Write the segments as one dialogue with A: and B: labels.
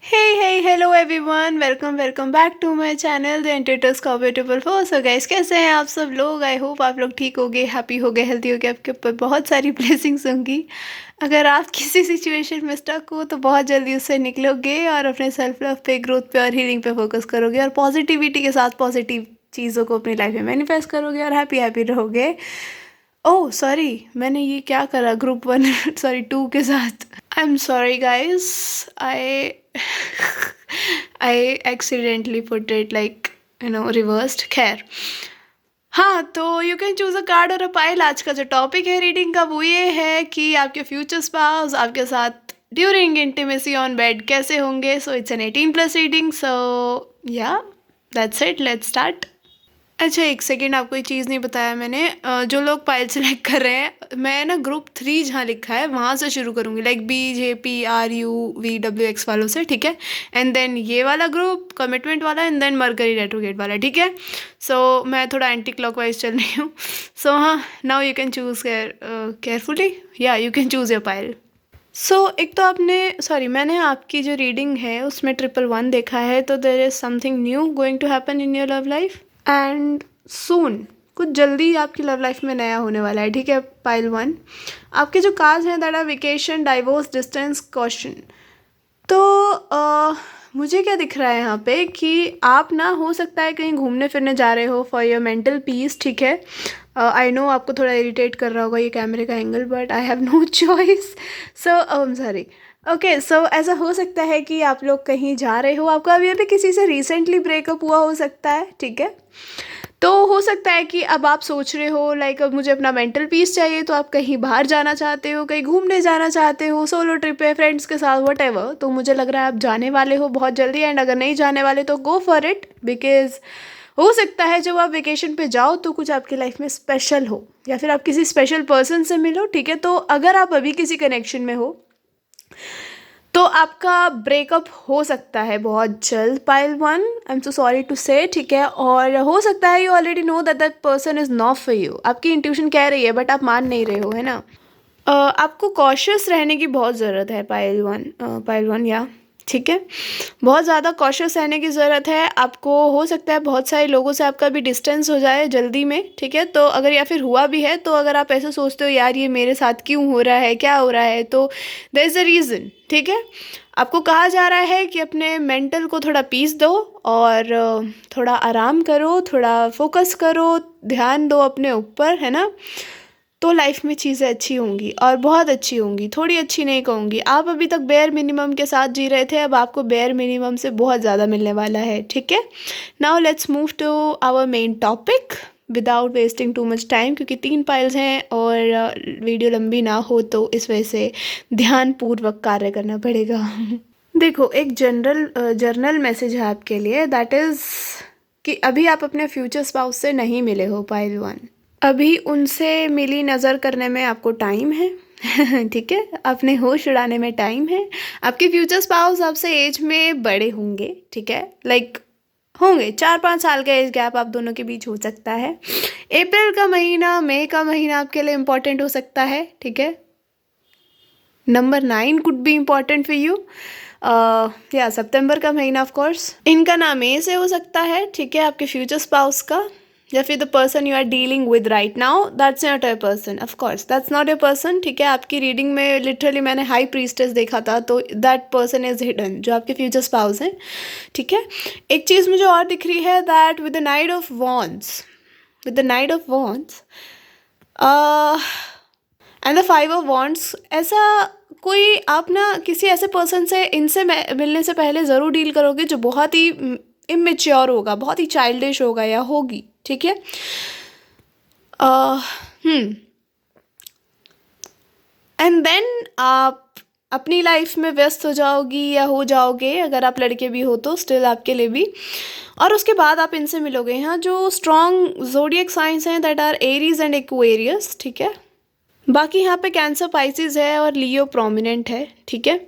A: Hello everyone, welcome back to my channel the entertainers compatible force. So guys, कैसे हैं आप सब लोग? आई होप आप लोग ठीक होगे, हैप्पी होगे, हेल्दी होगे, आपके ऊपर बहुत सारी ब्लेसिंग्स होंगी। अगर आप किसी सिचुएशन में स्टक हो तो बहुत जल्दी उससे निकलोगे और अपने सेल्फ लव पे, ग्रोथ पे और हीलिंग पे फोकस करोगे और पॉजिटिविटी के साथ पॉजिटिव चीज़ों को अपनी लाइफ में मैनिफेस्ट करोगे और हैप्पी हैप्पी रहोगे। ओह सॉरी, मैंने ये क्या करा ग्रुप वन सॉरी टू के साथ। आई am sorry guys, I I accidentally put it like reversed. खैर, हाँ, तो you can choose a card और अ पाइल। आज का जो टॉपिक है रीडिंग का वो ये है कि आपके फ्यूचर स्पाउस आपके साथ ड्यूरिंग इंटीमेसी ऑन बेड कैसे होंगे। So it's an 18+ reading. So yeah that's it, let's start. अच्छा, एक सेकेंड, आपको ये चीज़ नहीं बताया मैंने। जो लोग पायल सेलेक्ट कर रहे हैं, मैं ना ग्रुप 3 जहाँ लिखा है वहाँ से शुरू करूँगी, लाइक BJPRUVWX वालों से, ठीक है। एंड देन ये वाला ग्रुप कमिटमेंट वाला, एंड देन मरकरी रेट्रोगेट वाला, ठीक है। सो मैं थोड़ा एंटी क्लॉकवाइज चल रही हूँ। सो हाँ, now you can choose carefully, या यू कैन चूज़ योर पायल। सो एक तो आपने, सॉरी, मैंने आपकी जो रीडिंग है उसमें 111 देखा है, तो there is something new going to happen in your love life and soon. कुछ जल्दी आपकी लव लाइफ में नया होने वाला है, ठीक है। पाइल 1, आपके जो कार्ड्स हैं that are vacation, divorce, distance, caution. तो मुझे क्या दिख रहा है यहाँ पे कि आप ना, हो सकता है कहीं घूमने फिरने जा रहे हो फॉर योर मेंटल पीस, ठीक है। आई नो आपको थोड़ा इरिटेट कर रहा होगा ये कैमरे का angle, but I have no choice. So I am sorry. Okay, so ऐसा हो सकता है कि आप लोग कहीं जा रहे हो, आपका अभी अभी किसी से रिसेंटली ब्रेकअप हुआ हो सकता है, ठीक है। तो हो सकता है कि अब आप सोच रहे हो लाइक अब मुझे अपना मेंटल पीस चाहिए, तो आप कहीं बाहर जाना चाहते हो, कहीं घूमने जाना चाहते हो, सोलो ट्रिप है, फ्रेंड्स के साथ, वट। तो मुझे लग रहा है आप जाने वाले हो बहुत जल्दी, एंड अगर नहीं जाने वाले तो गो फॉर इट, बिकॉज हो सकता है जब आप वेकेशन पे जाओ तो कुछ आपकी लाइफ में स्पेशल हो, या फिर आप किसी स्पेशल पर्सन से मिलो, ठीक है। तो अगर आप अभी किसी कनेक्शन में हो तो आपका ब्रेकअप हो सकता है बहुत जल्द, pile 1। I am so sorry to say, ठीक है। और हो सकता है you already know that that person is not for you. आपकी इंट्यूशन कह रही है बट आप मान नहीं रहे हो, है ना। आपको कॉशियस रहने की बहुत ज़रूरत है, पाइल 1 या, ठीक है। बहुत ज़्यादा कॉशियस रहने की ज़रूरत है आपको। हो सकता है बहुत सारे लोगों से आपका भी डिस्टेंस हो जाए जल्दी में, ठीक है। तो अगर, या फिर हुआ भी है, तो अगर आप ऐसे सोचते हो यार ये मेरे साथ क्यों हो रहा है, क्या हो रहा है, तो देयर इज़ अ रीज़न, ठीक है। आपको कहा जा रहा है कि अपने मेंटल को थोड़ा पीस दो और थोड़ा आराम करो, थोड़ा फोकस करो, ध्यान दो अपने ऊपर, है ना। तो लाइफ में चीज़ें अच्छी होंगी और बहुत अच्छी होंगी। थोड़ी अच्छी नहीं कहूँगी, आप अभी तक बेयर मिनिमम के साथ जी रहे थे, अब आपको बेयर मिनिमम से बहुत ज़्यादा मिलने वाला है, ठीक है। Now let's move to our main topic without wasting too much time, क्योंकि 3 पाइल्स हैं और वीडियो लंबी ना हो तो इस वजह से ध्यानपूर्वक कार्य करना पड़ेगा। देखो, एक जर्नल मैसेज है आपके लिए, दैट इज़ कि अभी आप अपने फ्यूचर स्पाउस से नहीं मिले हो, पाइल 1। अभी उनसे मिली नज़र करने में आपको टाइम है ठीक है, अपने होश उड़ाने में टाइम है। आपके फ्यूचर स्पाउस आपसे एज में बड़े होंगे, ठीक है, लाइक होंगे 4-5 साल का एज गैप आप दोनों के बीच हो सकता है। अप्रैल का महीना, मई का महीना आपके लिए इम्पॉर्टेंट हो सकता है, ठीक है। Number 9 could be important for you, या सितंबर का महीना ऑफ कोर्स। इनका नाम ए से हो सकता है, ठीक है, आपके फ्यूचर स्पाउस का, या फिर the person you are dealing with right now, that's not your person, of course that's not your person, ठीक है। आपकी रीडिंग में लिटरली मैंने हाई प्रीस्टेस देखा था, तो दैट पर्सन इज हिडन, जो आपके फ्यूचर स्पाउस हैं, ठीक है। एक चीज़ मुझे और दिख रही है, that with the night of wands, and the 5 of wands, ऐसा कोई आप ना किसी ऐसे पर्सन से, इनसे मिलने से पहले ज़रूर डील करोगे जो बहुत ही इमेच्योर होगा, बहुत ही चाइल्डिश होगा या होगी, ठीक है। एंड देन आप अपनी लाइफ में व्यस्त हो जाओगी या हो जाओगे, अगर आप लड़के भी हो तो स्टिल आपके लिए भी। और उसके बाद आप इनसे मिलोगे। यहाँ जो स्ट्रॉन्ग जोडियक साइंस हैं that are Aries and Aquarius, ठीक है। बाकी यहाँ पे कैंसर, पाइसिस है और लियो प्रोमिनेंट है, ठीक है।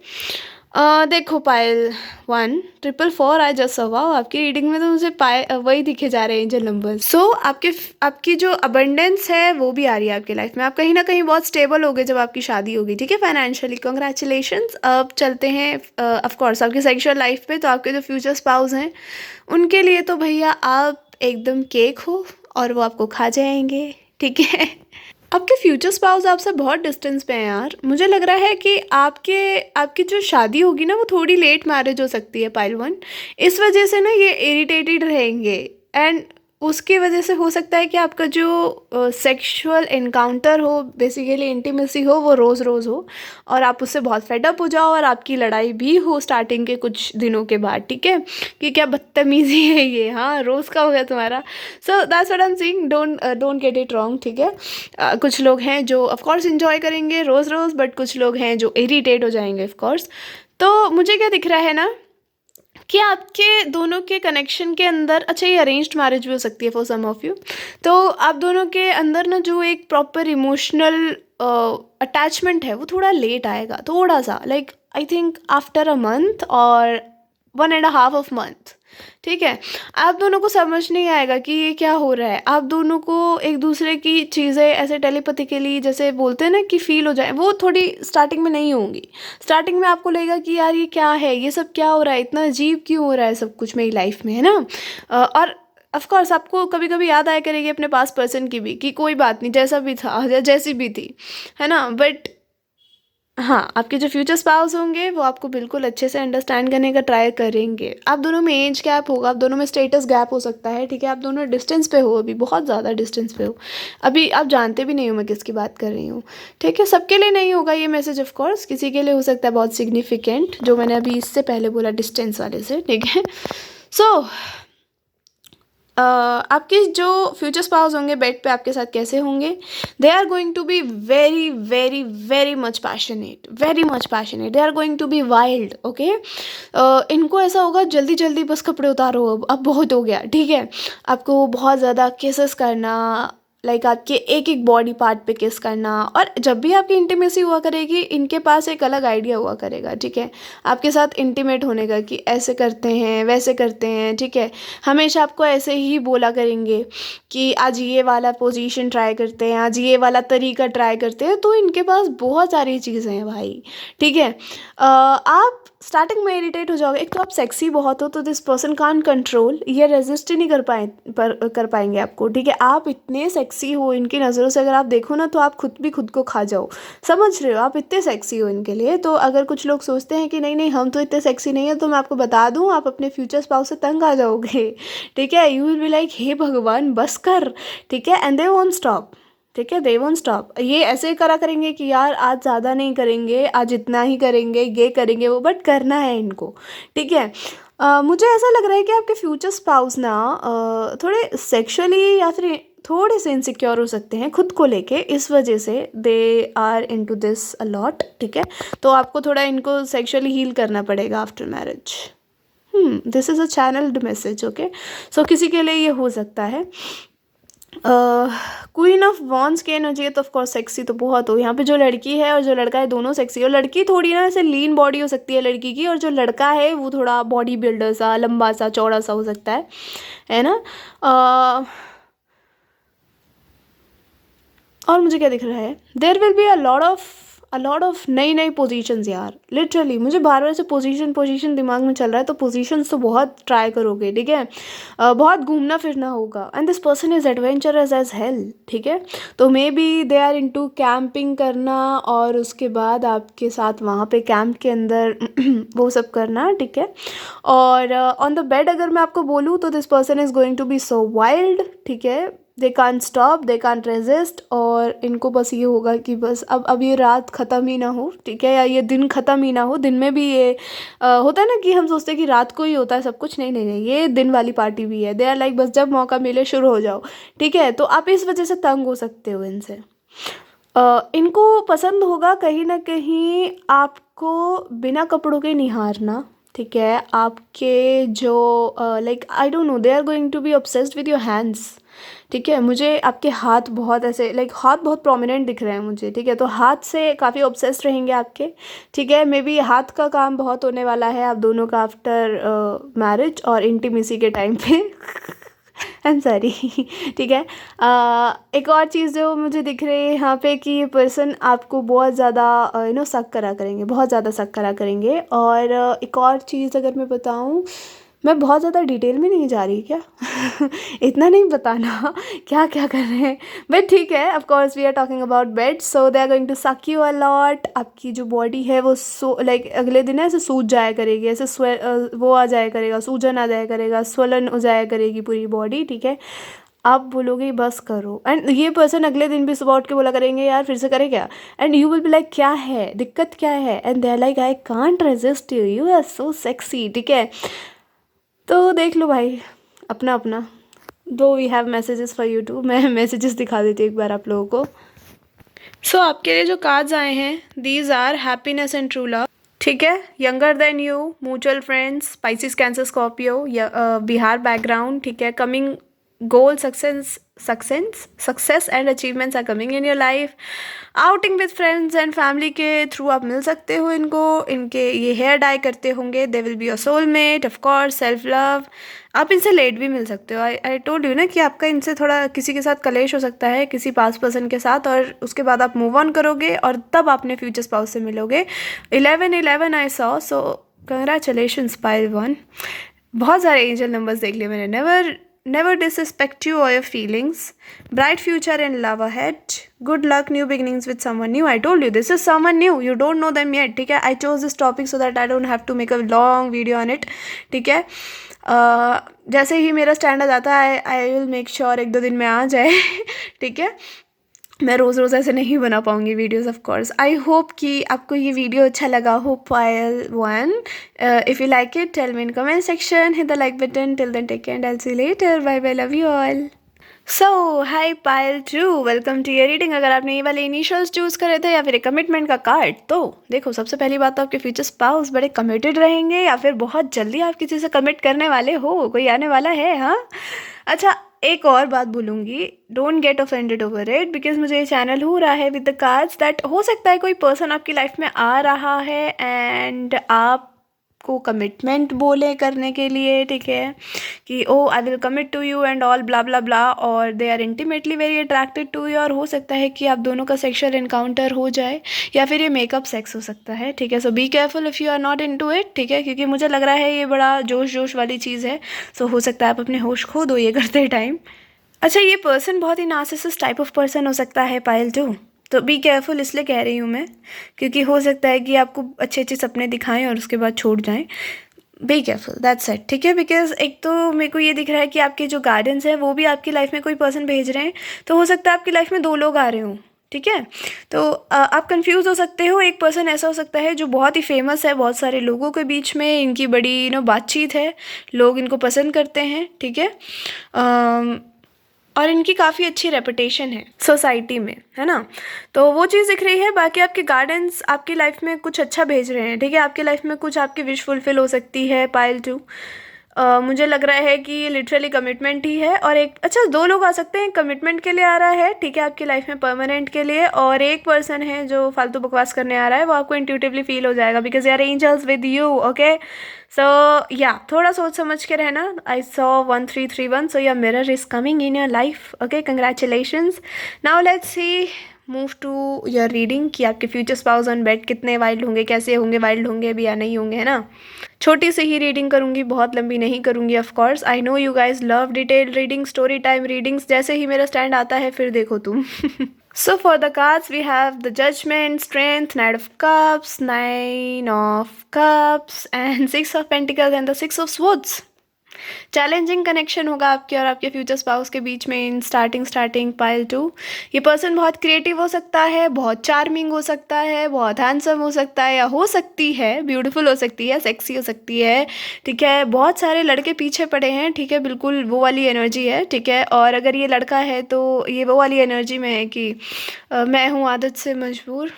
A: देखो पायल 1 444 आई जस्ट वाओ, आपकी रीडिंग में तो मुझे वही दिखे जा रहे हैं एंजल नंबर्स। सो आपकी जो अबंडेंस है वो भी आ रही है आपकी लाइफ में। आप कहीं ना कहीं बहुत स्टेबल हो गए जब आपकी शादी होगी, ठीक है, फाइनेंशियली कॉन्ग्रेचुलेशंस। अब चलते हैं ऑफ कोर्स आपकी सेक्सुअल लाइफ पे। तो आपके जो फ्यूचर स्पाउस हैं उनके लिए तो भैया आप एकदम केक हो और वो आपको खा जाएंगे, ठीक है। आपके फ्यूचर स्पाउस आपसे बहुत डिस्टेंस पे हैं यार। मुझे लग रहा है कि आपकी जो शादी होगी ना वो थोड़ी लेट मैरिज हो सकती है पाइल 1। इस वजह से ना ये इरिटेटेड रहेंगे एंड उसकी वजह से हो सकता है कि आपका जो सेक्सुअल एनकाउंटर हो, बेसिकली इंटीमेसी हो, वो रोज़ रोज़ हो और आप उससे बहुत फेडअप हो जाओ और आपकी लड़ाई भी हो स्टार्टिंग के कुछ दिनों के बाद, ठीक है, कि क्या बदतमीज़ी है ये, हाँ रोज़ का हो गया तुम्हारा। So that's what I am saying, don't get it wrong, ठीक है। कुछ लोग हैं जो ऑफ कोर्स इंजॉय करेंगे रोज़ रोज़, बट कुछ लोग हैं जो इरिटेट हो जाएंगे ऑफ कोर्स। तो मुझे क्या दिख रहा है ना कि आपके दोनों के कनेक्शन के अंदर, अच्छा ये अरेंज्ड मैरिज भी हो सकती है फॉर सम ऑफ यू, तो आप दोनों के अंदर ना जो एक प्रॉपर इमोशनल अटैचमेंट है वो थोड़ा लेट आएगा, थोड़ा सा, like I think after a month और 1.5 मंथ, ठीक है। आप दोनों को समझ नहीं आएगा कि ये क्या हो रहा है। आप दोनों को एक दूसरे की चीज़ें ऐसे टेलीपैथिकली जैसे बोलते हैं ना कि फील हो जाए, वो थोड़ी स्टार्टिंग में नहीं होंगी। स्टार्टिंग में आपको लगेगा कि यार ये क्या है, ये सब क्या हो रहा है, इतना अजीब क्यों हो रहा है सब कुछ मेरी लाइफ में, है ना। और ऑफ कोर्स आपको कभी कभी याद आया करेगी अपने पास पर्सन की भी कि कोई बात नहीं, जैसा भी था या जैसी भी थी, है ना। बट हाँ, आपके जो फ्यूचर स्पाउस होंगे वो आपको बिल्कुल अच्छे से अंडरस्टैंड करने का ट्राई करेंगे। आप दोनों में एज गैप होगा, आप दोनों में स्टेटस गैप हो सकता है, ठीक है। आप दोनों डिस्टेंस पे हो, अभी बहुत ज़्यादा डिस्टेंस पे हो, अभी आप जानते भी नहीं हो मैं किसकी बात कर रही हूँ, ठीक है। सबके लिए नहीं होगा ये मैसेज ऑफ कोर्स, किसी के लिए हो सकता है बहुत सिग्निफिकेंट, जो मैंने अभी इससे पहले बोला डिस्टेंस वाले से, ठीक है। सो आपके जो फ्यूचर स्पाउस होंगे बेड पे आपके साथ कैसे होंगे, they are going to be very very very much passionate, very much passionate, they are going to be wild, okay. इनको ऐसा होगा जल्दी जल्दी बस कपड़े उतारो, अब बहुत हो गया, ठीक है। आपको बहुत ज़्यादा किसेस करना, लाइक आपके एक एक बॉडी पार्ट पे किस करना, और जब भी आपकी इंटीमेसी हुआ करेगी इनके पास एक अलग आइडिया हुआ करेगा, ठीक है, आपके साथ इंटीमेट होने का कि ऐसे करते हैं वैसे करते हैं, ठीक है। हमेशा आपको ऐसे ही बोला करेंगे कि आज ये वाला पोजीशन ट्राई करते हैं, आज ये वाला तरीका ट्राई करते हैं। तो इनके पास बहुत सारी चीज़ें हैं भाई, ठीक है। आप स्टार्टिंग में इरिटेट हो जाओगे, एक तो आप सेक्सी बहुत हो तो दिस पर्सन कान कंट्रोल, ये रेजिस्ट ही नहीं कर पाएंगे आपको, ठीक है। आप इतने सेक्सी हो इनकी नज़रों से, अगर आप देखो ना तो आप खुद भी खुद को खा जाओ, समझ रहे हो, आप इतने सेक्सी हो इनके लिए। तो अगर कुछ लोग सोचते हैं कि नहीं नहीं हम तो इतने सेक्सी नहीं है, तो मैं आपको बता दूं आप अपने फ्यूचर स्पाउस से तंग आ जाओगे, ठीक है। यू विल बी लाइक हे भगवान बस कर, ठीक है, एंड दे वोंट स्टॉप, ठीक है, दे वोंट स्टॉप। ये ऐसे करा करेंगे कि यार आज ज़्यादा नहीं करेंगे, आज इतना ही करेंगे, ये करेंगे वो, बट करना है इनको, ठीक है। मुझे ऐसा लग रहा है कि आपके फ्यूचर स्पाउस ना थोड़े सेक्सुअली या फिर थोड़े से इनसिक्योर हो सकते हैं खुद को लेके, इस वजह से they are into this a lot, ठीक है। तो आपको थोड़ा इनको सेक्सुअली हील करना पड़ेगा after marriage. This is a channelled message, okay. So किसी के लिए ये हो सकता है। क्वीन ऑफ वॉन्स की एनर्जी है तो ऑफकोर्स सेक्सी तो बहुत हो, यहाँ पे जो लड़की है और जो लड़का है दोनों सेक्सी, और लड़की थोड़ी ना ऐसे लीन बॉडी हो सकती है लड़की की, और जो लड़का है वो थोड़ा बॉडी बिल्डर सा, लंबा सा, चौड़ा सा हो सकता है ना। और मुझे क्या दिख रहा है, there will be a lot of नई नई पोजीशंस यार, लिटरली मुझे बार बार से पोजीशन दिमाग में चल रहा है। तो पोजीशंस तो बहुत ट्राई करोगे, ठीक है। बहुत घूमना फिरना होगा, and this person is adventurous as hell, ठीक है। तो maybe they are into camping करना, और उसके बाद आपके साथ वहाँ पे कैंप के अंदर वो सब करना, ठीक है। और ऑन द बेड अगर मैं आपको बोलूँ तो this person is going to be so wild, ठीक है। They can't stop, they can't resist, और इनको बस ये होगा कि बस अब ये रात ख़त्म ही ना हो, ठीक है, या ये दिन ख़त्म ही ना हो। दिन में भी ये होता है ना कि हम सोचते हैं कि रात को ही होता है सब कुछ, नहीं नहीं नहीं, ये दिन वाली पार्टी भी है। दे आर लाइक बस जब मौका मिले शुरू हो जाओ, ठीक है। तो आप इस वजह से तंग हो सकते हो इनसे। इनको पसंद होगा कहीं ना कहीं आपको बिना कपड़ों के निहारना, ठीक है, आपके जो like I don't know, they are going to be obsessed with your hands. ठीक है, मुझे आपके हाथ बहुत ऐसे लाइक हाथ बहुत प्रोमिनेंट दिख रहे हैं मुझे। ठीक है, तो हाथ से काफ़ी ऑब्सेस्ड रहेंगे आपके। ठीक है, मे बी हाथ का काम बहुत होने वाला है आप दोनों का आफ्टर मैरिज और इंटीमेसी के टाइम पे। आई एम सॉरी। ठीक है, एक और चीज़ जो मुझे दिख रही है यहाँ पे कि ये पर्सन आपको बहुत ज़्यादा शक करा करेंगे, बहुत ज़्यादा शक करा करेंगे। और एक और चीज़ अगर मैं बताऊँ, मैं बहुत ज़्यादा डिटेल में नहीं जा रही क्या? इतना नहीं बताना क्या क्या कर रहे हैं, बट ठीक है। Of course we are talking about bed, so they are going to suck you a lot. आपकी जो बॉडी है वो लाइक अगले दिन ऐसे सूज जाया करेगी, ऐसे वो आ जाया करेगा, सूजन आ जाया करेगा, स्वलन हो जाया करेगी पूरी बॉडी। ठीक है, आप बोलोगे बस करो, एंड ये पर्सन अगले दिन भी सुबह उठ के बोला करेंगे यार फिर से करे क्या, and you will be like क्या है दिक्कत क्या है, and they are like I can't resist you, you are so sexy. ठीक है, तो देख लो भाई अपना अपना। Though we have messages for you too, मैं मैसेजेस दिखा देती हूँ एक बार आप लोगों को। सो आपके लिए जो कार्ड्स आए हैं, these are happiness and true love. ठीक है, younger than you, mutual friends, spices Cancer Scorpio, Bihar background. ठीक है, coming goal success and achievements are coming in your life. Outing with friends and family के through आप मिल सकते हो इनको, इनके ये हेयर डाई करते होंगे, they will be your soulmate. Of course self love, आप इनसे लेट भी मिल सकते हो। आई टोल्ड यू ना कि आपका इनसे थोड़ा किसी के साथ कलेश हो सकता है, किसी पास पर्सन के साथ, और उसके बाद आप मूव ऑन करोगे और तब अपने फ्यूचर स्पाउस से मिलोगे। 11 आई सो कंग्रेचुलेशंस पाइल 1। बहुत सारे एंजल नंबर्स देख लिए मैंने। Never disrespect you or your feelings. Bright future and love ahead. Good luck, new beginnings with someone new. I told you this is someone new. You don't know them yet. ठीक है, I chose this topic so that I don't have to make a long video on it. ठीक है, जैसे ही मेरा stand आ जाता है I will make sure एक दो दिन में आ जाए। ठीक है, मैं रोज़ रोज़ ऐसे नहीं बना पाऊँगी videos of course. I hope कि आपको ये वीडियो अच्छा लगा हो pile 1। If you like it tell me in comment section, hit the like button. Till then take care and I will see you later, bye bye, love you all. So hi pile 2, welcome to your reading. अगर आपने ये वाले initials choose करे थे या फिर एक commitment का कार्ड, तो देखो सबसे पहली बात तो आपके फ्यूचर स्पाउस बड़े कमिटेड रहेंगे या फिर बहुत जल्दी आप किसी से कमिट करने वाले हो, कोई आने वाला है। हाँ, अच्छा एक और बात बोलूँगी, don't get offended over it, because मुझे ये चैनल हो रहा है विद द कार्ड्स दैट हो सकता है कोई पर्सन आपकी लाइफ में आ रहा है एंड आपको कमिटमेंट बोले करने के लिए। ठीक है, कि oh I will commit to you and all blah blah blah, और they are intimately very attracted to you, और हो सकता है कि आप दोनों का सेक्सुअल इनकाउंटर हो जाए या फिर ये मेकअप सेक्स हो सकता है। ठीक है, so be careful if you are not into it. ठीक है, क्योंकि मुझे लग रहा है ये बड़ा जोश वाली चीज़ है, सो हो सकता है आप अपने होश खो दो ये करते टाइम। अच्छा, ये पर्सन बहुत ही नार्सिसिस्ट टाइप ऑफ पर्सन हो सकता है पायल 2, तो बी केयरफुल इसलिए कह रही हूँ मैं, क्योंकि हो सकता है कि आपको अच्छे अच्छे सपने दिखाएं और उसके बाद छोड़ जाएं। Be careful, that's it. ठीक है, बिकॉज एक तो मेरे को ये दिख रहा है कि आपके जो गार्डियंस हैं वो भी आपकी लाइफ में कोई पर्सन भेज रहे हैं, तो हो सकता है आपकी लाइफ में 2 लोग आ रहे हों। ठीक है, तो आप कंफ्यूज हो सकते हो। एक पर्सन ऐसा हो सकता है जो बहुत ही फेमस है बहुत सारे लोगों के बीच में, इनकी बड़ी बातचीत है, लोग इनको पसंद करते हैं। ठीक है, और इनकी काफ़ी अच्छी रेपुटेशन है सोसाइटी में, है ना, तो वो चीज़ दिख रही है। बाकी आपके गार्डन्स आपकी लाइफ में कुछ अच्छा भेज रहे हैं। ठीक है, आपकी लाइफ में कुछ आपकी विश फुलफिल हो सकती है पायल 2। मुझे लग रहा है कि ये लिटरली कमिटमेंट ही है, और एक अच्छा 2 लोग आ सकते हैं, कमिटमेंट के लिए आ रहा है। ठीक है, आपकी लाइफ में परमानेंट के लिए, और एक पर्सन है जो फालतू बकवास करने आ रहा है, वो आपको इंट्यूटिवली फील हो जाएगा बिकॉज यार angels with you. Okay, so या थोड़ा सोच समझ के रहना। I saw 1331, so your mirror is coming in your life. Okay, congratulations. Now let's see move to your reading कि आपके फ्यूचर स्पाउस ऑन बेड कितने वाइल्ड होंगे, कैसे होंगे, वाइल्ड होंगे भी या नहीं होंगे, है ना। छोटी सी ही रीडिंग करूँगी, बहुत लंबी नहीं करूँगी। Of course I know you guys love detailed reading, story time readings. जैसे ही मेरा स्टैंड आता है फिर देखो तुम। So for the cards we have the Judgment, Strength, Knight of Cups, 9 of Cups and 6 of Pentacles and the 6 of Swords. Challenging connection होगा आपके और आपके फ्यूचर स्पाउस के बीच में इन स्टार्टिंग पाइल 2। ये पर्सन बहुत क्रिएटिव हो सकता है, बहुत चार्मिंग हो सकता है, बहुत हैंडसम हो सकता है, या हो सकती है ब्यूटीफुल हो सकती है, सेक्सी हो सकती है, ठीक है। बहुत सारे लड़के पीछे पड़े हैं, ठीक है, बिल्कुल वो वाली एनर्जी है, ठीक है। और अगर ये लड़का है तो ये वो वाली एनर्जी में है कि मैं हूँ आदत से मजबूर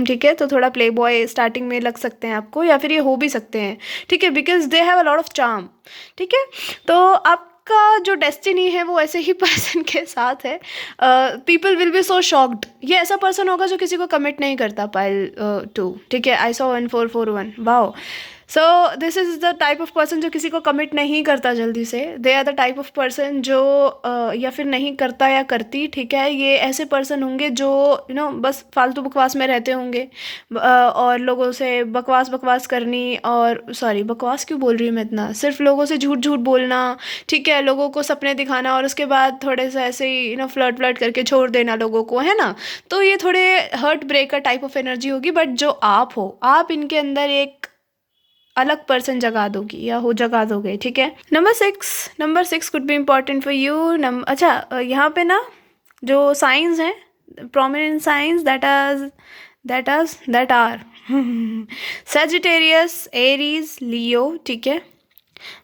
A: ठीक है। तो थोड़ा प्ले बॉय स्टार्टिंग में लग सकते हैं आपको, या फिर ये हो भी सकते हैं, ठीक है, because they have a lot of charm, ठीक है। तो आपका जो डेस्टिनी है वो ऐसे ही पर्सन के साथ है। People will be so shocked. ये ऐसा पर्सन होगा जो किसी को कमिट नहीं करता, पाइल 2, ठीक है। I saw 1441, wow. So this is the type of person जो किसी को कमिट नहीं करता जल्दी से। They are the type of person जो या फिर नहीं करता या करती, ठीक है। ये ऐसे पर्सन होंगे जो बस फालतू बकवास में रहते होंगे, और लोगों से बकवास करनी, और सॉरी बकवास क्यों बोल रही हूँ मैं इतना, सिर्फ लोगों से झूठ बोलना, ठीक है, लोगों को सपने दिखाना और उसके बाद थोड़े से ऐसे ही फ्लर्ट करके छोड़ देना लोगों को, है ना। तो ये थोड़े heart breaker type of energy होगी, बट जो आप हो, आप इनके अंदर एक अलग पर्सन जगा दोगी या हो जगा दोगे, ठीक है। Number 6 could be important for you. अच्छा, यहाँ पे ना जो साइंस हैं, prominent signs that are Sagittarius, Aries, Leo, ठीक है।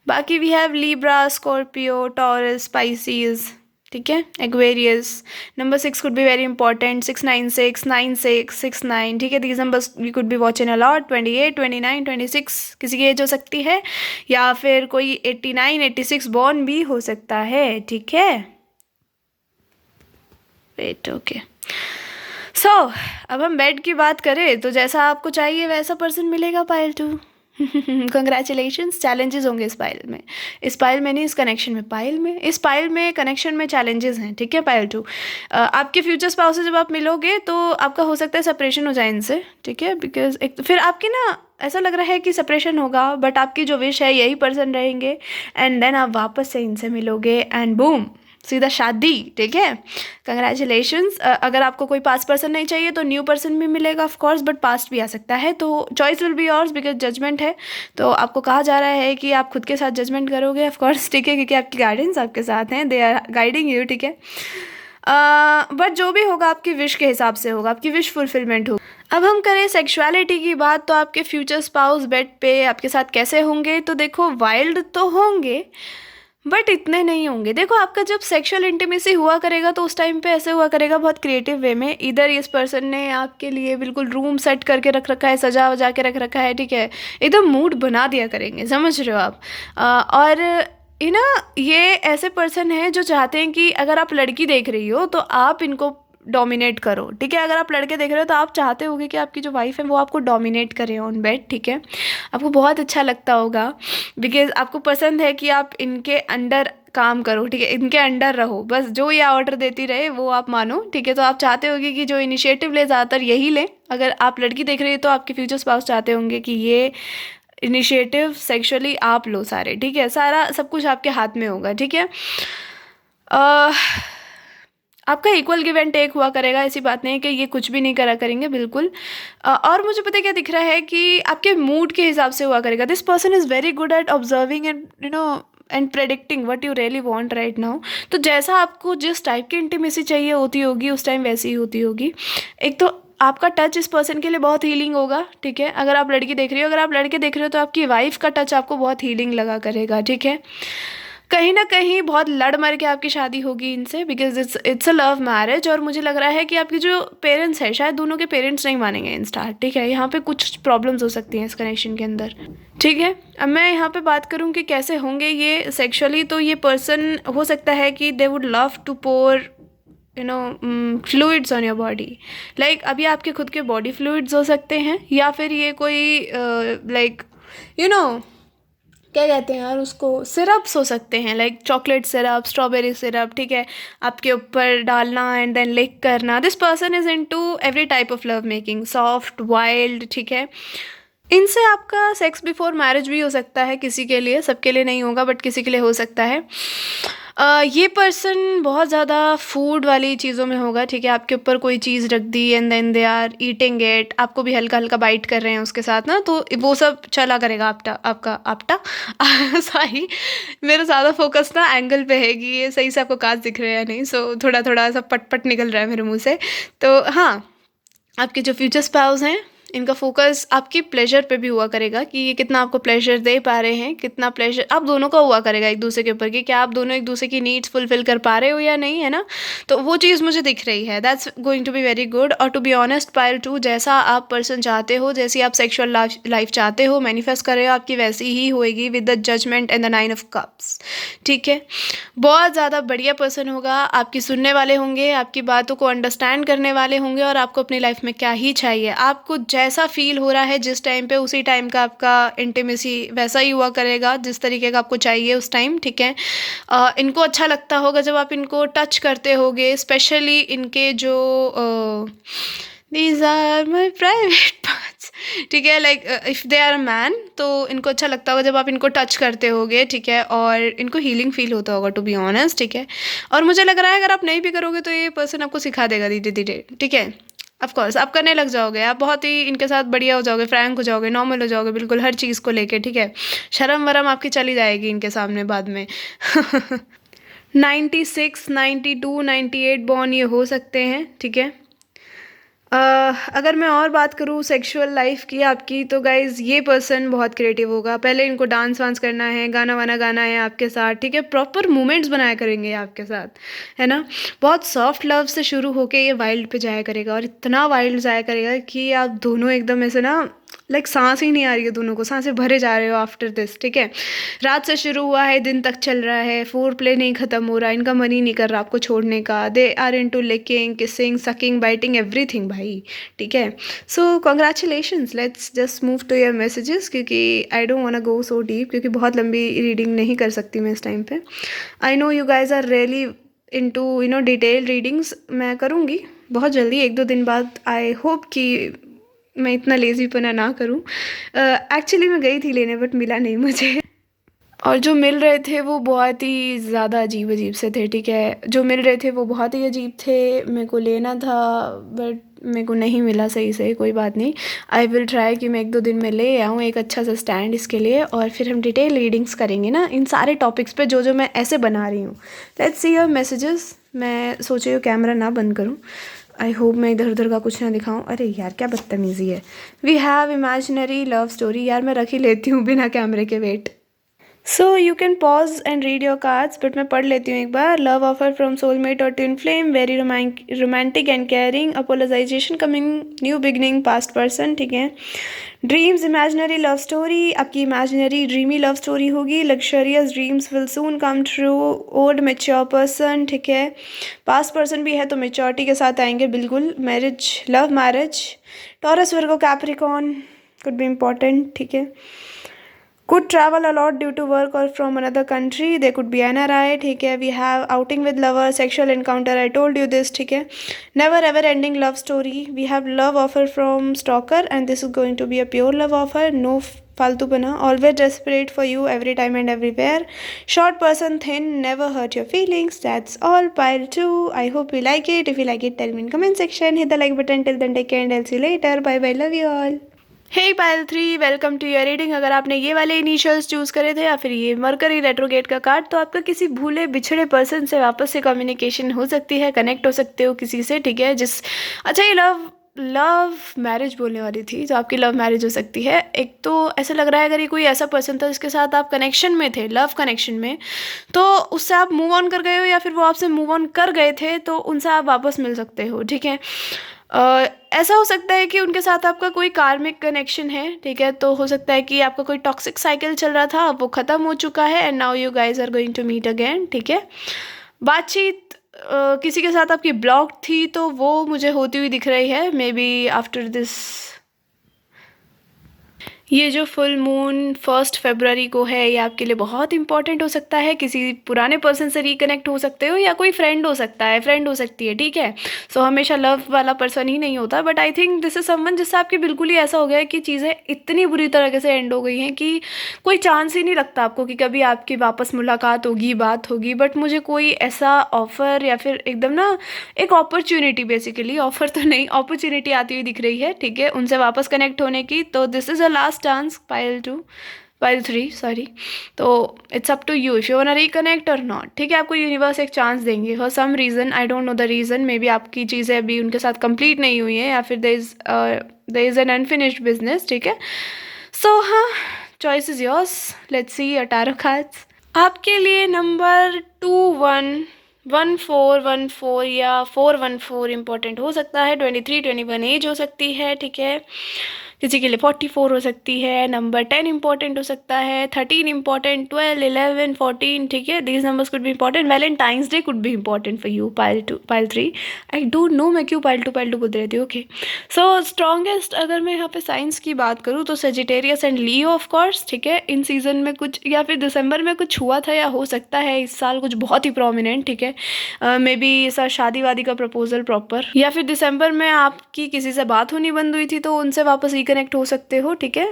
A: बाकी we have Libra, Scorpio, Taurus, Pisces, ठीक है, Aquarius. Number 6 could be very important, 696, 96, 69, ठीक है। These numbers we could be watching a lot, 28, 29, 26 किसी की एज हो सकती है, या फिर कोई 89, 86 बॉर्न भी हो सकता है, ठीक है। Wait, okay. सो अब हम बेड की बात करें तो जैसा आपको चाहिए वैसा पर्सन मिलेगा पाइल 2। कंग्रेचुलेशंस। चैलेंजेस होंगे इस पाइल में, नहीं, इस कनेक्शन में, इस पाइल में कनेक्शन में चैलेंजेस हैं, ठीक है। पाइल 2 आपके फ्यूचर स्पाउस से जब आप मिलोगे तो आपका हो सकता है सेपरेशन हो जाए इनसे, ठीक है। बिकॉज एक फिर आपकी ना ऐसा लग रहा है कि सेपरेशन होगा, बट आपकी जो विश है यही पर्सन रहेंगे, एंड देन आप वापस से इनसे मिलोगे एंड बूम, सीधा शादी, ठीक है। कंग्रेचुलेशंस। अगर आपको कोई पास्ट पर्सन नहीं चाहिए तो न्यू पर्सन भी मिलेगा ऑफ कोर्स, बट पास्ट भी आ सकता है, तो choice will be yours, because judgement है। तो आपको कहा जा रहा है कि आप खुद के साथ जजमेंट करोगे ऑफ कोर्स, ठीक है, क्योंकि आपकी गाइडेंस आपके साथ हैं, दे आर गाइडिंग यू, ठीक है। बट जो भी होगा आपकी विश के हिसाब से होगा, आपकी विश फुलफिलमेंट होगी। अब हम करें सेक्सुअलिटी की बात, तो आपके फ्यूचर स्पाउस बेड पे आपके साथ कैसे होंगे, तो देखो वाइल्ड तो होंगे बट इतने नहीं होंगे। देखो आपका जब सेक्सुअल इंटीमेसी हुआ करेगा तो उस टाइम पे ऐसे हुआ करेगा बहुत क्रिएटिव वे में। इधर इस पर्सन ने आपके लिए बिल्कुल रूम सेट करके रख रखा है, सजा वजा के रख रखा है, ठीक है, एकदम मूड बना दिया करेंगे, समझ रहे हो आप। और ये ऐसे पर्सन है जो चाहते हैं कि अगर आप लड़की देख रही हो तो आप इनको डोमिनेट करो, ठीक है। अगर आप लड़के देख रहे हो तो आप चाहते होगे कि आपकी जो वाइफ है वो आपको डोमिनेट करे ऑन बेड, ठीक है। आपको बहुत अच्छा लगता होगा, बिकॉज आपको पसंद है कि आप इनके अंडर काम करो, ठीक है, इनके अंडर रहो, बस जो ये ऑर्डर देती रहे वो आप मानो, ठीक है। तो आप चाहते होगे कि जो इनिशिएटिव ले ज़्यादातर यही लें। अगर आप लड़की देख रही हो तो आपके फ्यूचर स्पाउस चाहते होंगे कि ये इनिशिएटिव सेक्सुअली आप लो सारे, ठीक है, सारा सब कुछ आपके हाथ में होगा, ठीक है। आपका इक्वल गिव एंड टेक हुआ करेगा, ऐसी बात नहीं है कि ये कुछ भी नहीं करा करेंगे, बिल्कुल। और मुझे पता है क्या दिख रहा है कि आपके मूड के हिसाब से हुआ करेगा। This person is very good at observing and and predicting what you really want right now. तो जैसा आपको जिस टाइप की इंटीमेसी चाहिए होती होगी उस टाइम वैसी ही होती होगी। एक तो आपका टच इस पर्सन के लिए बहुत हीलिंग होगा, ठीक है। अगर आप लड़की देख रही हो, अगर आप लड़के देख रहे हो तो आपकी वाइफ का टच आपको बहुत हीलिंग लगा करेगा, ठीक है। कहीं ना कहीं बहुत लड़ मर के आपकी शादी होगी इनसे, because it's a love marriage. और मुझे लग रहा है कि आपके जो पेरेंट्स हैं, शायद दोनों के पेरेंट्स नहीं मानेंगे इन स्टार्ट, ठीक है। यहाँ पे कुछ प्रॉब्लम्स हो सकती हैं इस कनेक्शन के अंदर, ठीक है। अब मैं यहाँ पे बात करूँ कि कैसे होंगे ये सेक्सुअली, तो ये पर्सन हो सकता है कि they would love to pour fluids on your body. Like अभी आपके खुद के बॉडी फ्लूइड्स हो सकते हैं, या फिर ये कोई लाइक क्या कहते हैं यार उसको, सिरप्स हो सकते हैं, like chocolate syrup, strawberry syrup, ठीक है, आपके ऊपर डालना एंड देन लिक करना। This person is into every type of love making, soft, wild, ठीक है। इनसे आपका सेक्स बिफोर मैरिज भी हो सकता है किसी के लिए, सबके लिए नहीं होगा बट किसी के लिए हो सकता है। ये पर्सन बहुत ज़्यादा फूड वाली चीज़ों में होगा, ठीक है। आपके ऊपर कोई चीज़ रख दी and then they are eating it, आपको भी हल्का हल्का बाइट कर रहे हैं उसके साथ ना, तो वो सब चला करेगा आपका आपका आपटा सॉरी, मेरा ज़्यादा फोकस ना एंगल पे है कि ये सही से आपको काज दिख रहे हैं या नहीं, सो थोड़ा थोड़ा सा पट पट निकल रहा है मेरे मुंह से। तो हाँ, आपके जो फ्यूचर स्पाउस हैं इनका फोकस आपकी प्लेजर पे भी हुआ करेगा कि ये कितना आपको प्लेजर दे पा रहे हैं, कितना प्लेजर आप दोनों का हुआ करेगा एक दूसरे के ऊपर कि क्या आप दोनों एक दूसरे की नीड्स फुलफिल कर पा रहे हो या नहीं, है ना। तो वो चीज़ मुझे दिख रही है, that's going to be very good. और to be honest pile two, जैसा आप पर्सन चाहते हो, जैसी आप सेक्शुअल लाइफ चाहते हो, मैनिफेस्ट कर रहे हो, आपकी वैसी ही होएगी with the judgement and the 9 of Cups, ठीक है। बहुत ज़्यादा बढ़िया पर्सन होगा, आपकी सुनने वाले होंगे, आपकी बातों को अंडरस्टैंड करने वाले होंगे, और आपको अपनी लाइफ में क्या ही चाहिए, आपको जैसा फील हो रहा है जिस टाइम पे, उसी टाइम का आपका इंटीमेसी वैसा ही हुआ करेगा जिस तरीके का आपको चाहिए उस टाइम, ठीक है। इनको अच्छा लगता होगा जब आप इनको टच करते होगे, स्पेशली इनके जो these are my private parts, ठीक है। Like if they are a man, तो इनको अच्छा लगता होगा जब आप इनको टच करते होगे, ठीक है, और इनको हीलिंग फील होता होगा, टू बी ऑनेस्ट, ठीक है। और मुझे लग रहा है अगर आप नहीं भी करोगे तो ये पर्सन आपको सिखा देगा धीरे धीरे, ठीक है। ऑफ कोर्स आप करने लग जाओगे, आप बहुत ही इनके साथ बढ़िया हो जाओगे, फ्रैंक हो जाओगे, नॉर्मल हो जाओगे बिल्कुल हर चीज़ को लेके, ठीक है। शर्म वरम आपकी चली जाएगी इनके सामने बाद में 96, 92, 98 बॉर्न ये हो सकते हैं, ठीक है। अगर मैं और बात करूँ सेक्सुअल लाइफ की आपकी, तो गाइज़ ये पर्सन बहुत क्रिएटिव होगा। पहले इनको डांस वांस करना है, गाना वाना गाना है आपके साथ, ठीक है। प्रॉपर मोमेंट्स बनाया करेंगे आपके साथ, है ना। बहुत सॉफ्ट लव से शुरू होके ये वाइल्ड पे जाया करेगा, और इतना वाइल्ड जाया करेगा कि आप दोनों एकदम ऐसे ना, लाइक सांस ही नहीं आ रही है दोनों को, सांसें भरे जा रहे हो आफ्टर दिस, ठीक है। रात से शुरू हुआ है, दिन तक चल रहा है, फोर प्ले नहीं ख़त्म हो रहा, इनका मन ही नहीं कर रहा आपको छोड़ने का। They are into licking, kissing, sucking, biting, everything भाई, ठीक है। So congratulations, let's just move to your messages, क्योंकि I don't want go so deep, क्योंकि बहुत लंबी रीडिंग नहीं कर सकती मैं इस टाइम पे। I know you guys are really into detail readings, मैं करूँगी बहुत जल्दी, 1-2 दिन बाद। आई होप कि मैं इतना लेज़ीपना ना करूँ। एक्चुअली मैं गई थी लेने, बट मिला नहीं मुझे, और जो मिल रहे थे वो बहुत ही ज़्यादा अजीब अजीब से थे, ठीक है। जो मिल रहे थे वो बहुत ही अजीब थे, मेरे को लेना था बट मेरे को नहीं मिला सही से। कोई बात नहीं, आई विल ट्राई कि मैं 1-2 दिन में ले आऊँ एक अच्छा सा स्टैंड इसके लिए, और फिर हम डिटेल रीडिंग्स करेंगे ना इन सारे टॉपिक्स पे जो जो मैं ऐसे बना रही हूँ। Let's see your messages. मैं सोच रही हूँ कैमरा ना बंद करूँ, आई होप मैं इधर उधर का कुछ ना दिखाऊं। अरे यार क्या बदतमीज़ी है। We have imaginary love story, यार मैं रख ही लेती हूँ बिना कैमरे के, wait. So you can pause and read your cards, but मैं पढ़ लेती हूँ एक बार। लव ऑफर फ्रॉम सोलमेट और twin flame, very romantic and caring, apologization coming, new beginning, past person, ठीक है। ड्रीम्स इमेजिनरी लव स्टोरी, आपकी इमेजिनरी ड्रीमी लव स्टोरी होगी। Luxurious dreams will soon come true, old mature person, ठीक है। Past person भी है तो maturity के साथ आएंगे बिल्कुल। Marriage, love marriage, taurus, Virgo, Capricorn could be important, ठीक है। could travel a lot due to work or from another country, they could be NRI, ठीक है। we have outing with lover, sexual encounter, I told you this, ठीक है। never ever ending love story, we have love offer from stalker, and this is going to be a pure love offer, no फालतू बना, always desperate for you every time and everywhere, short person, thin, never hurt your feelings, that's all pile 2. I hope you like it. If you like it, tell me in comment section, hit the like button. Till then, take care and I'll see you later. Bye bye, love you all. Hey pile 3, welcome to your reading. अगर आपने ये वाले initials choose करे थे या फिर ये mercury retrograde का कार्ड, तो आपका किसी भूले बिछड़े पर्सन से वापस से कम्युनिकेशन हो सकती है, कनेक्ट हो सकते हो किसी से, ठीक है। अच्छा, ये लव मैरिज बोलने वाली थी, तो आपकी लव मैरिज हो सकती है। एक तो ऐसा लग रहा है अगर ये कोई ऐसा पर्सन था जिसके साथ आप कनेक्शन में थे, लव कनेक्शन में, तो उससे आप मूव ऑन कर गए हो, या फिर वो आपसे मूव ऑन कर गए थे, तो उनसे आप वापस मिल सकते हो, ठीक है। ऐसा हो सकता है कि उनके साथ आपका कोई कार्मिक कनेक्शन है, ठीक है। तो हो सकता है कि आपका कोई टॉक्सिक साइकिल चल रहा था, वो ख़त्म हो चुका है, and now you guys are going to meet again, ठीक है। बातचीत किसी के साथ आपकी ब्लॉक थी, तो वो मुझे होती हुई दिख रही है, मे बी आफ्टर दिस। ये जो फुल मून 1 फरवरी को है, ये आपके लिए बहुत इंपॉर्टेंट हो सकता है। किसी पुराने पर्सन से रिकनेक्ट हो सकते हो, या कोई फ्रेंड हो सकता है, फ्रेंड हो सकती है, ठीक है। सो हमेशा लव वाला पर्सन ही नहीं होता, but I think this is someone जिससे आपकी बिल्कुल ही ऐसा हो गया है कि चीज़ें इतनी बुरी तरीके से एंड हो गई हैं कि कोई चांस ही नहीं लगता आपको कि कभी आपकी वापस मुलाकात होगी, बात होगी। बट मुझे कोई ऐसा ऑफ़र या फिर एकदम ना एक अपॉर्चुनिटी, बेसिकली ऑफ़र तो नहीं, अपॉर्चुनिटी आती हुई दिख रही है, ठीक है, उनसे वापस कनेक्ट होने की। तो this is a last chance, pile 3 sorry. तो it's up to you if you want reconnect or not, ठीक है। आपको यूनिवर्स एक चांस देंगे for some reason, I don't know the reason. Maybe आपकी चीज़ें अभी उनके साथ कंप्लीट नहीं हुई हैं, या फिर there is an unfinished business, ठीक है। सो हाँ, choice is yours. Let's see your tarot cards. आपके लिए नंबर 211414 या 414 इंपॉर्टेंट हो सकता है। 23-21 एज हो सकती है, ठीक है। किसी के लिए 44 हो सकती है। नंबर 10 इंपॉर्टेंट हो सकता है। 13 इंपॉर्टेंट, 12, 11, 14, ठीक है। These numbers could be important. Valentine's day could be important for you, pile 3। I don't no मैं क्यों पाइल 2 बोलती रहती हूँ, ओके। सो स्ट्रॉन्गेस्ट अगर मैं यहाँ पे साइंस की बात करूँ तो Sagittarius and Leo of course, ठीक है। इन सीजन में कुछ, या फिर दिसंबर में कुछ हुआ था, या हो सकता है इस साल कुछ बहुत ही प्रोमिनेंट, ठीक है। मे बी ऐसा शादी वादी का प्रपोजल प्रॉपर, या फिर दिसंबर में आपकी किसी से बात होनी बंद हुई थी तो उनसे वापस रिकनेक्ट हो सकते हो, ठीक है।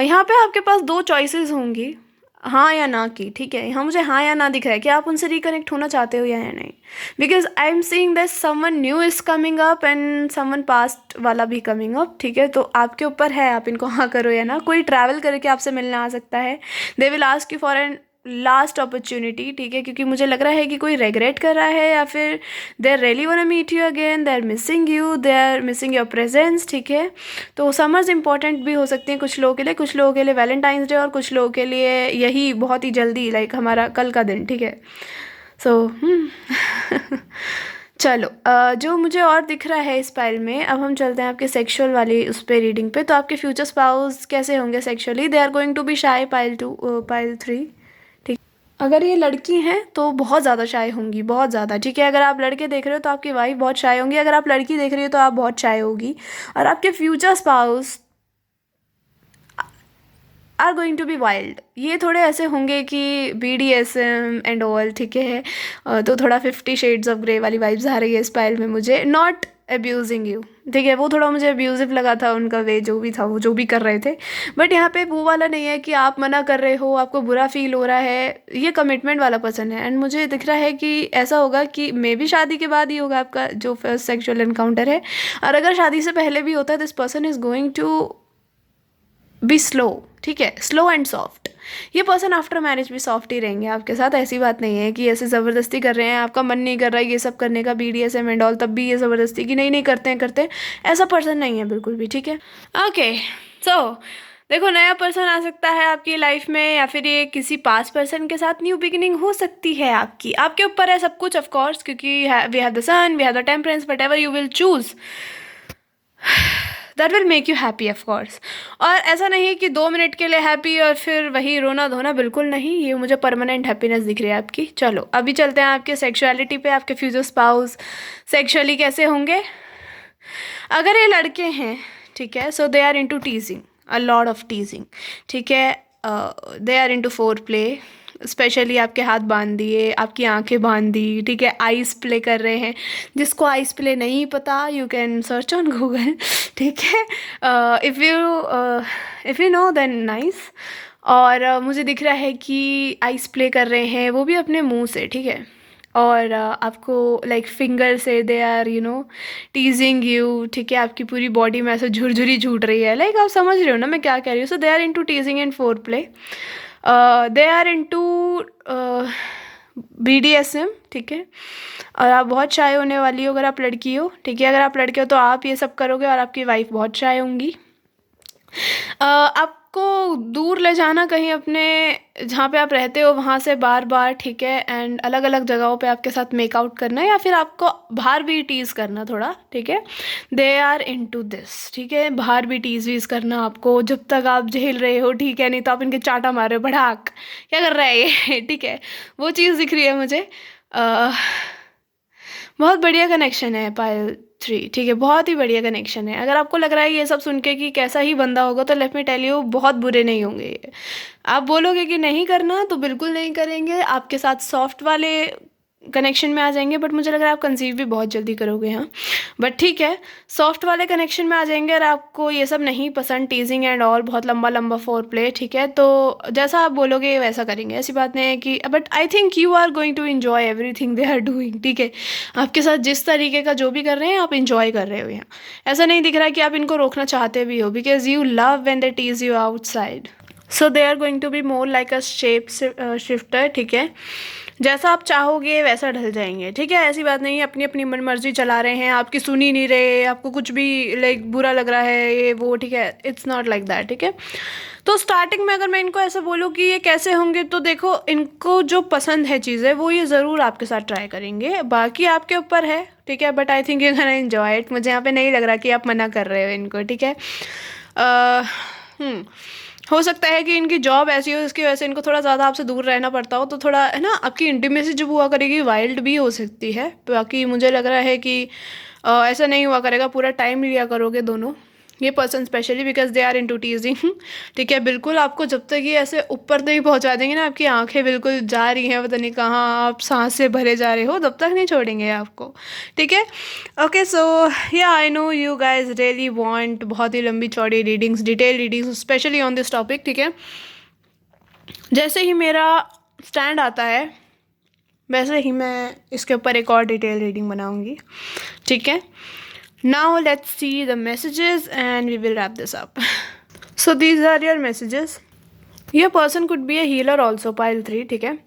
A: यहाँ पे आपके पास 2 चॉइसेस होंगी, हाँ या ना की, ठीक है। यहाँ मुझे हाँ या ना दिख रहा है कि आप उनसे रिकनेक्ट होना चाहते हो या नहीं, because I am seeing that someone new is coming up and someone past वाला भी कमिंग अप, ठीक है। तो आपके ऊपर है, आप इनको हाँ करो या ना। कोई ट्रैवल करके आपसे मिलने आ सकता है। They will ask you for an last opportunity, ठीक है, क्योंकि मुझे लग रहा है कि कोई रेगरेट कर रहा है, या फिर they are really want to meet you again, they are missing you, they are missing your presence, ठीक है। तो समर्स इंपॉर्टेंट भी हो सकती हैं कुछ लोगों के लिए, कुछ लोगों के लिए वैलेंटाइंस डे, और कुछ लोगों के लिए यही बहुत ही जल्दी, लाइक हमारा कल का दिन, ठीक है। सो चलो, जो मुझे और दिख रहा है इस पाइल में, अब हम चलते हैं आपके सेक्सुअल वाली उस पर रीडिंग पे। तो आपके फ्यूचर स्पाउस कैसे होंगे sexually? They are going to be shy, pile 3, ठीक। अगर ये लड़की हैं तो बहुत ज़्यादा शाय होंगी, बहुत ज़्यादा, ठीक है। अगर आप लड़के देख रहे हो तो आपकी वाइफ बहुत शाय होंगी। अगर आप लड़की देख रही हो तो आप बहुत शाय होगी। और आपके future spouse are going to be wild. ये थोड़े ऐसे होंगे कि BDSM एंड ऑल, ठीक है। तो थोड़ा 50 शेड्स ऑफ ग्रे वाली वाइब्स आ रही है इस पाइल में मुझे। नॉट अब्यूजिंग यू, ठीक है। वो थोड़ा मुझे अब्यूजिव लगा था उनका वे, जो भी था वो जो भी कर रहे थे। बट यहाँ पे वो वाला नहीं है कि आप मना कर रहे हो, आपको बुरा फील हो रहा है। ये कमिटमेंट वाला पर्सन है, एंड मुझे दिख रहा है कि ऐसा होगा कि मे बी शादी के बाद ही होगा आपका जो फर्स्ट सेक्सुअल एनकाउंटर है। और अगर शादी से पहले भी होता है, this person is going to be slow, ठीक है, स्लो एंड सॉफ्ट। ये पर्सन आफ्टर मैरिज भी सॉफ्ट ही रहेंगे आपके साथ। ऐसी बात नहीं है कि ऐसे ज़बरदस्ती कर रहे हैं, आपका मन नहीं कर रहा है ये सब करने का, BDSM एंड ऑल, तब भी ये ज़बरदस्ती कि नहीं नहीं करते हैं, ऐसा पर्सन नहीं है बिल्कुल भी, ठीक है। ओके, सो देखो, नया पर्सन आ सकता है आपकी लाइफ में, या फिर ये किसी पास पर्सन के साथ न्यू बिगिनिंग हो सकती है आपकी। आपके ऊपर है सब कुछ, ऑफ कोर्स, क्योंकि we have the sun, we have the temperance, whatever you will choose that will make you happy, of course. और ऐसा नहीं कि 2 मिनट के लिए हैप्पी और फिर वही रोना धोना, बिल्कुल नहीं। ये मुझे परमानेंट हैप्पीनेस दिख रही है आपकी। चलो, अभी चलते हैं आपके सेक्सुअलिटी पे। आपके फ्यूचर स्पाउस सेक्सुअली कैसे होंगे? अगर ये लड़के हैं, ठीक है, so they are into teasing, a lot of teasing, ठीक है। They are into foreplay, specially आपके हाथ बांध दिए, आपकी आंखें बांध दी, ठीक है। आइस प्ले कर रहे हैं। जिसको आइस प्ले नहीं पता, you can search on Google, ठीक है। If you know then nice. और मुझे दिख रहा है कि आइस प्ले कर रहे हैं, वो भी अपने मुंह से, ठीक है। और आपको लाइक फिंगर से दे आर टीजिंग यू, ठीक है। आपकी पूरी बॉडी में ऐसे झुरझुरी झूठ रही है, लाइक आप समझ रहे हो ना मैं क्या कह रही हूँ। So they are into teasing and foreplay, they are into BDSM, ठीक है। और आप बहुत शाय होने वाली हो अगर आप लड़की हो, ठीक है। अगर आप लड़के हो तो आप ये सब करोगे, और आपकी वाइफ बहुत शाय होंगी। आपको दूर ले जाना कहीं अपने जहाँ पे आप रहते हो वहाँ से बार बार, ठीक है। एंड अलग अलग जगहों पे आपके साथ मेकआउट करना, या फिर आपको बाहर भी टीज़ करना थोड़ा, ठीक है। दे आर इनटू दिस, ठीक है। बाहर भी टीज़ वीज़ करना आपको, जब तक आप झेल रहे हो, ठीक है। नहीं तो आप इनके चाटा मार रहे हो, भड़ाक क्या कर रहा है ये, ठीक है। वो चीज़ दिख रही है मुझे। बहुत बढ़िया कनेक्शन है पायल 3, ठीक है, बहुत ही बढ़िया कनेक्शन है। अगर आपको लग रहा है ये सब सुन के कि कैसा ही बंदा होगा, तो लेट मी टेल यू, बहुत बुरे नहीं होंगे ये। आप बोलोगे कि नहीं करना तो बिल्कुल नहीं करेंगे, आपके साथ सॉफ्ट वाले कनेक्शन में आ जाएंगे, बट मुझे लग रहा है आप कंसीव भी बहुत जल्दी करोगे, हाँ। बट ठीक है, सॉफ्ट वाले कनेक्शन में आ जाएंगे और आपको ये सब नहीं पसंद, टीजिंग एंड ऑल, बहुत लंबा लंबा फोर प्ले, ठीक है, तो जैसा आप बोलोगे वैसा करेंगे, ऐसी बात नहीं है कि, but I think you are going to enjoy everything they are doing, ठीक है। आपके साथ जिस तरीके का जो भी कर रहे हैं आप इन्जॉय कर रहे हो यहाँ, ऐसा नहीं दिख रहा कि आप इनको रोकना चाहते भी हो, because you love when they tease you outside. So they are going to be more like a shape shifter, ठीक है, जैसा आप चाहोगे वैसा ढल जाएंगे, ठीक है। ऐसी बात नहीं है अपनी अपनी मन मर्जी चला रहे हैं, आपकी सुन ही नहीं रहे, आपको कुछ भी लाइक बुरा लग रहा है ये वो, ठीक है, इट्स नॉट लाइक दैट, ठीक है। तो स्टार्टिंग में अगर मैं इनको ऐसा बोलूँ कि ये कैसे होंगे, तो देखो इनको जो पसंद है चीज़ें वो ये ज़रूर आपके साथ ट्राई करेंगे, बाकी आपके ऊपर है, ठीक है, but I think you can enjoy it. मुझे यहाँ पे नहीं लग रहा कि आप मना कर रहे हो इनको, ठीक है। हो सकता है कि इनकी जॉब ऐसी हो इसकी वजह से इनको थोड़ा ज़्यादा आपसे दूर रहना पड़ता हो, तो थोड़ा है ना, आपकी इंटीमेसी जब हुआ करेगी वाइल्ड भी हो सकती है, बाकी मुझे लग रहा है कि ऐसा नहीं हुआ करेगा, पूरा टाइम लिया करोगे दोनों, ये person specially, because they are into teasing, ठीक है। बिल्कुल आपको जब तक ये ऐसे ऊपर नहीं पहुंचा देंगे ना, आपकी आंखें बिल्कुल जा रही हैं पता नहीं कहाँ, आप सांस से भरे जा रहे हो, तब तक नहीं छोड़ेंगे आपको, ठीक है। ओके, सो या आई know you guys really want बहुत ही लंबी चौड़ी readings, detail readings specially on this topic, ठीक है। जैसे ही मेरा स्टैंड आता है वैसे ही मैं इसके ऊपर एक और डिटेल रीडिंग बनाऊंगी, ठीक है। Now let's see the messages and we will wrap this up. So these are your messages. Your person could be a healer also, pile 3, ठीक है,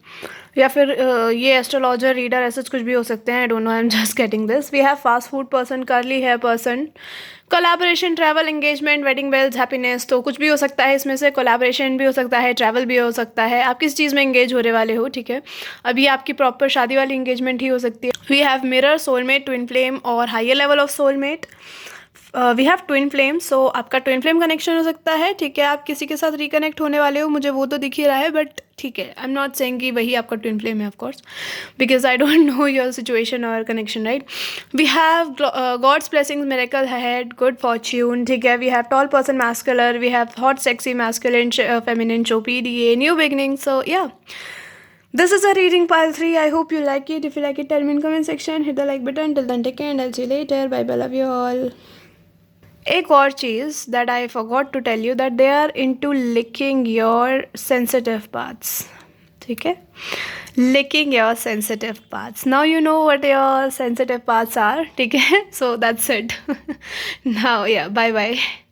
A: या फिर ये एस्ट्रोलॉजर रीडर ऐसा कुछ भी हो सकते हैं, I don't know, I am just getting this. We have fast food person, curly hair person, collaboration, travel, engagement, wedding bells, happiness, तो कुछ भी हो सकता है इसमें से, कोलैबोरेशन भी हो सकता है, ट्रैवल भी हो सकता है, आप किस चीज़ में एंगेज होने वाले हो, ठीक है। अभी आपकी प्रॉपर शादी वाली एंगेजमेंट ही हो सकती है। We have mirror, soulmate, twin flame और higher level of soulmate. We have twin flame, so आपका ट्विन फ्लेम कनेक्शन हो सकता है, ठीक है, आप किसी के साथ रिकनेक्ट होने वाले हो, मुझे वो तो दिख ही रहा है, बट ठीक है, आई एम नॉट सेइंग कि वही आपका ट्विन फ्लेम है, of course, because I don't know your situation और connection, right. We have god's blessings, miracle had, good fortune, ठीक है। We have tall person, muscular, we have hot sexy masculine, feminine, चोपीडीए, new beginning, so yeah this is a reading pile 3. I hope you like it. If you like it, tell me in comment section. Hit the like button. Till then, take care and I'll see you later. Bye bye. Love you all. एक और चीज़ that I forgot to tell you, that they are into licking your sensitive parts, ठीक है, licking your sensitive parts. Now you know what your sensitive parts are, ठीक है, so that's it now, yeah bye bye.